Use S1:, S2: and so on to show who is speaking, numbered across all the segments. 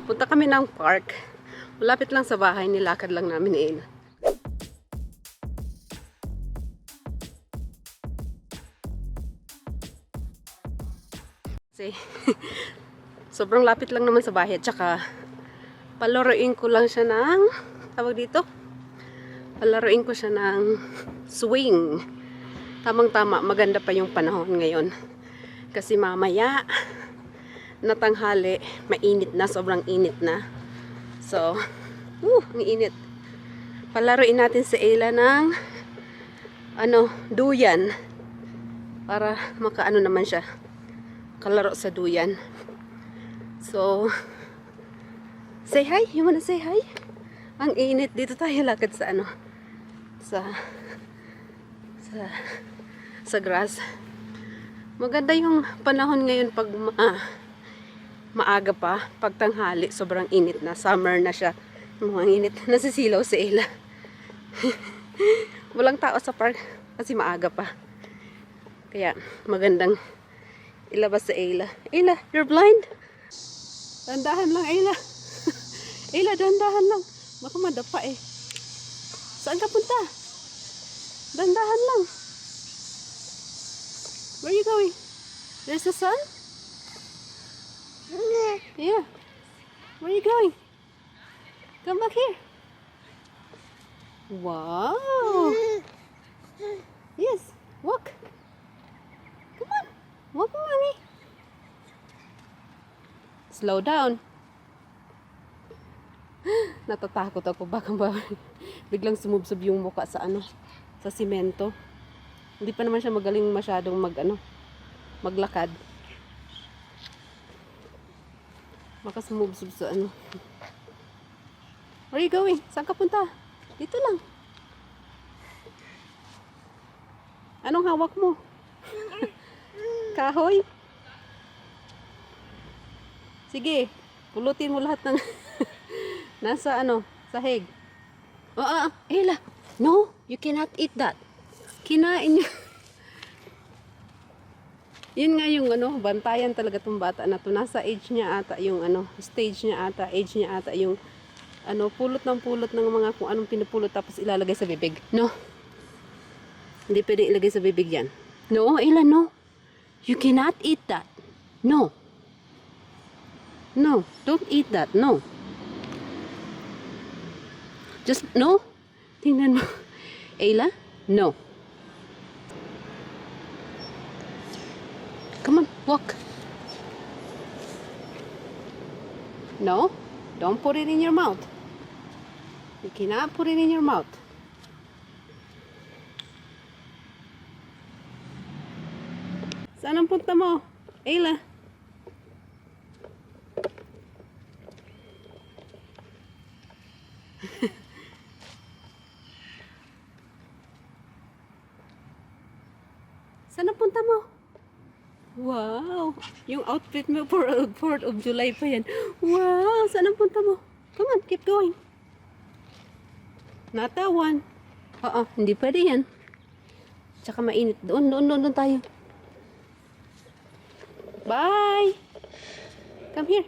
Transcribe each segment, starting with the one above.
S1: Punta kami ng park. Malapit lang sa bahay, nilakad lang namin ni Ella. Kasi, sobrang lapit lang naman sa bahay. Tsaka, palaruin ko lang siya ng, tawag dito? Palaruin ko siya ng swing. Tamang-tama, maganda pa yung panahon ngayon. Kasi mamaya, natanghali, mainit na, sobrang init na. So, ang init. Palaruin natin si Ella ng, duyan. Para makaano naman siya. Kalaro sa duyan. So, say hi. You wanna say hi? Ang init. Dito tayo lakad sa sa grass. Maganda yung panahon ngayon pag maaga pa. Pag tanghali, sobrang init na. Summer na siya. Ang init. Nasisilaw si Ella. Walang tao sa park kasi maaga pa. Kaya magandang ilabas sa Ella. Ella, you're blind? Dandahan lang, Ella. Ella, dandahan lang. Baka madapa eh. Saan ka punta? Dandahan lang. Where are you going? There's the sun? Yeah. Where are you going? Come back here. Wow. Yes. Walk. Come on. Walk, mommy. Slow down. Natatakot ako. Baka biglang sumubsob yung mukha sa sa simento. Hindi pa naman siya magaling masyadong maglakad. Baka sumubsob sa Where are you going? Saan ka punta? Dito lang. Anong hawak mo? Kahoy? Sige, pulutin mo lahat ng nasa sahig. Ella. No, you cannot eat that. Kinain niya. Yun nga yung bantayan talaga tong bata na to. Nasa age niya ata yung stage niya ata, age niya ata yung pulot ng mga kung anong pinupulot tapos ilalagay sa bibig. No. Hindi pwedeng ilagay sa bibig yan. No, Ella, no. You cannot eat that. No. No, don't eat that. No. Just, no. Tingnan mo. Ella, no. Come on, walk. No, don't put it in your mouth. You cannot put it in your mouth. Saan ang punta mo? Ella. Saan ang punta mo? Wow! Yung outfit mo for 4th of July pa yan. Wow! Saan ang punta mo? Come on, keep going. Natawan. Hindi pwede yan. Tsaka mainit. Doon tayo. Bye! Come here.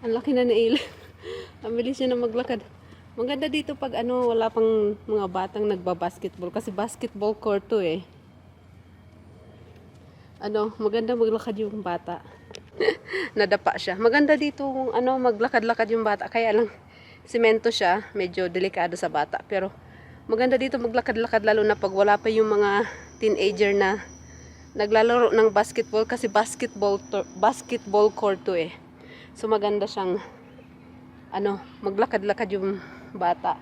S1: Ang laki na Ella. Ang bilis niya na maglakad. Maganda dito pag wala pang mga batang nagba-basketball. Kasi basketball court to eh. Maganda maglakad yung bata. Nadapa siya. Maganda dito kung maglakad-lakad yung bata. Kaya lang, simento siya. Medyo delikado sa bata. Pero, maganda dito maglakad-lakad lalo na pag wala pa yung mga teenager na naglalaro ng basketball. Kasi basketball court to eh. So, maganda siyang maglakad-lakad yung bata.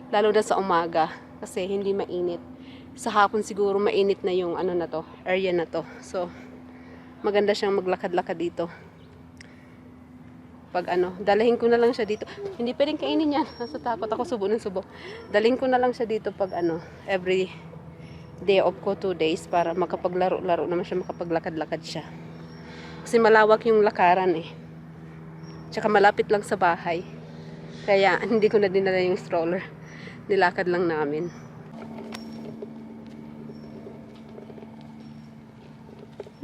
S1: Lalo na sa umaga. Kasi hindi mainit. Sa hapon siguro mainit na yung area na to. So, maganda siyang maglakad-lakad dito. Pag dalahin ko na lang siya dito. Hindi pwedeng kainin yan. Nasa takot ako subo ng subo. Dalhin ko na lang siya dito pag every day off ko 2 days para makapaglaro-laro naman siya, makapaglakad-lakad siya. Kasi malawak yung lakaran eh. Tsaka malapit lang sa bahay. Kaya hindi ko na dinala yung stroller. Nilakad lang namin.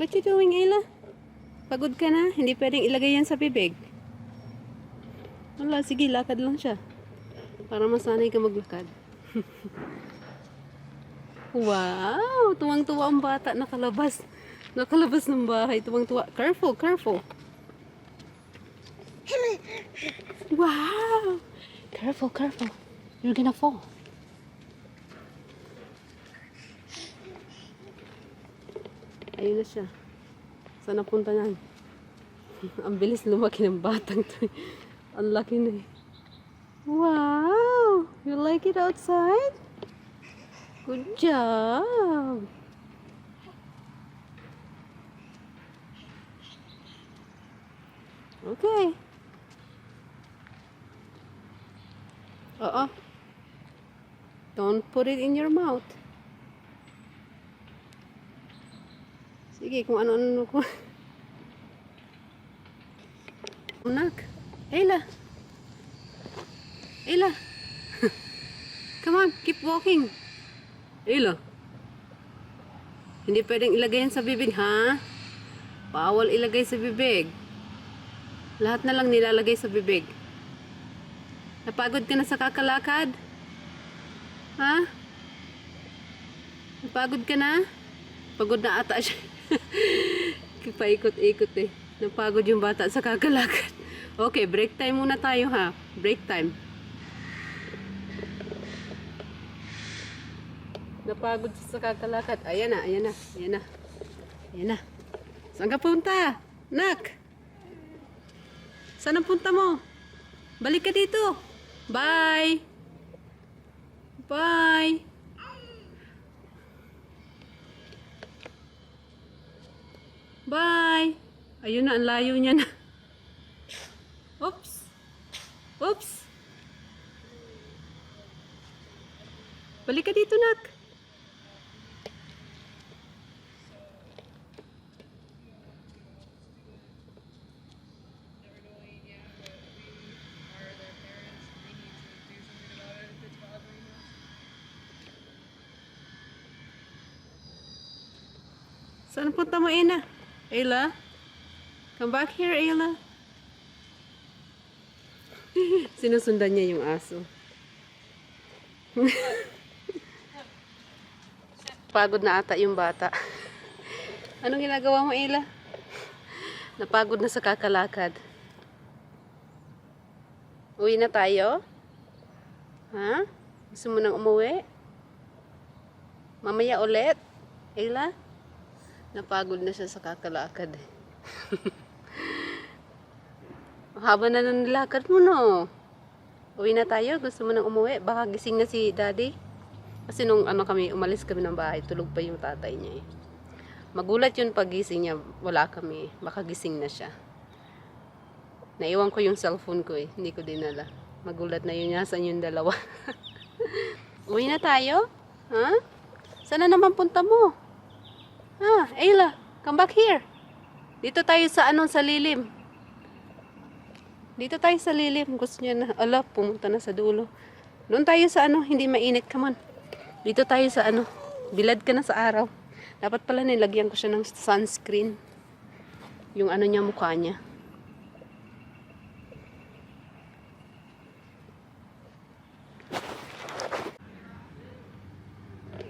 S1: What you doing, Ayla? Pagod ka na? Hindi pwedeng ilagay yan sa bibig. Wala, sige, lakad lang siya. Para masanay ka maglakad. Wow! Tuwang-tuwa ang bata. Nakalabas. Nakalabas ng bahay. Tuwang-tuwa. Careful, careful. Wow! Careful, careful. You're gonna fall. Ayun na siya. Saan napunta yan? Ang bilis lumaki ng batang to. Ang laki na eh. Wow! You like it outside? Good job! Okay. Don't put it in your mouth. Sige, kung ano-ano ko. Anak. Ayla. Ayla. Come on, keep walking. Ayla. Hindi pwedeng ilagay yan sa bibig, ha? Bawal ilagay sa bibig. Lahat na lang nilalagay sa bibig. Napagod ka na sa kakalakad? Ha? Napagod ka na? Pagod na ata siya. Paikot-ikot eh. Napagod yung bata sa kakalakad. Okay, break time muna tayo ha. Break time. Napagod siya sa kakalakad. Ayan na, ayan na, ayan na. Ayan na. Saan ka punta? Nak! Saan ang punta mo? Balik ka dito. Bye! Bye! Bye! Ayun na, ang layo niya na. Oops! Oops! Balik ka dito, Nak. Saan punta mo, Ina? Ayla? Come back here, Ayla. Sinusundan niya yung aso. Pagod na ata yung bata. Anong ginagawa mo, Ayla? Napagod na sa kakalakad. Uwi na tayo? Ha? Gusto mo nang umuwi? Mamaya ulit? Ayla? Napagod na siya sa kakalakad. Haba na ng nilakad mo, no? Uwi na tayo? Gusto mo nang umuwi? Baka gising na si daddy? Kasi nung umalis kami ng bahay, tulog pa yung tatay niya eh. Magulat yun pag gising niya, wala kami. Baka gising na siya. Naiwan ko yung cellphone ko eh. Hindi ko dinala. Magulat na yun, nasan yung dalawa. Uwi na tayo? Ha? Sana naman punta mo? Ha? Ayla, come back here. Dito tayo sa sa lilim. Dito tayo sa lilim. Gusto niya na, pumunta na sa dulo. Doon tayo sa hindi mainit. Come on. Dito tayo sa bilad ka na sa araw. Dapat pala nilagyan ko siya ng sunscreen. Yung niya, mukha niya.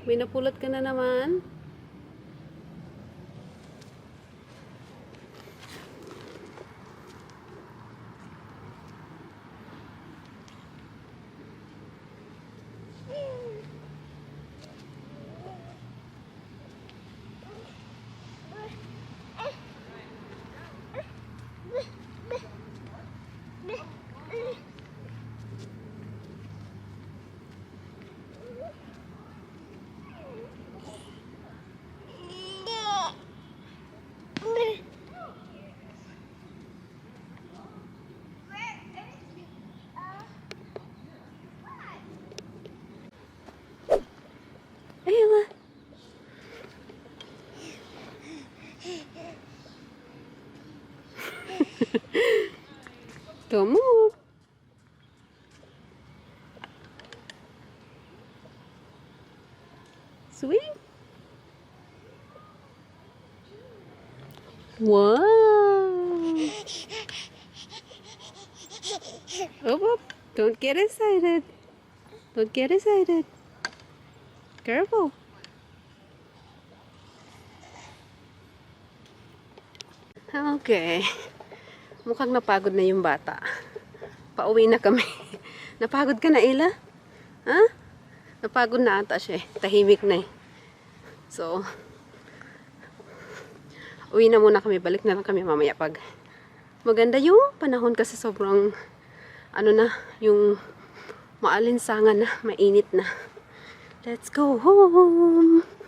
S1: May napulot ka na naman. Ayla. Don't move. Swing. Wow! Oh, don't get excited. Don't get excited. Careful. Okay. Mukhang napagod na yung bata. Pauwi na kami. Napagod ka na, Ella? Ha? Napagod na ata siya eh. Tahimik na eh. So, uwi na muna kami. Balik na lang kami mamaya pag maganda yung panahon kasi sobrang ano na, yung maalinsangan na, mainit na. Let's go home!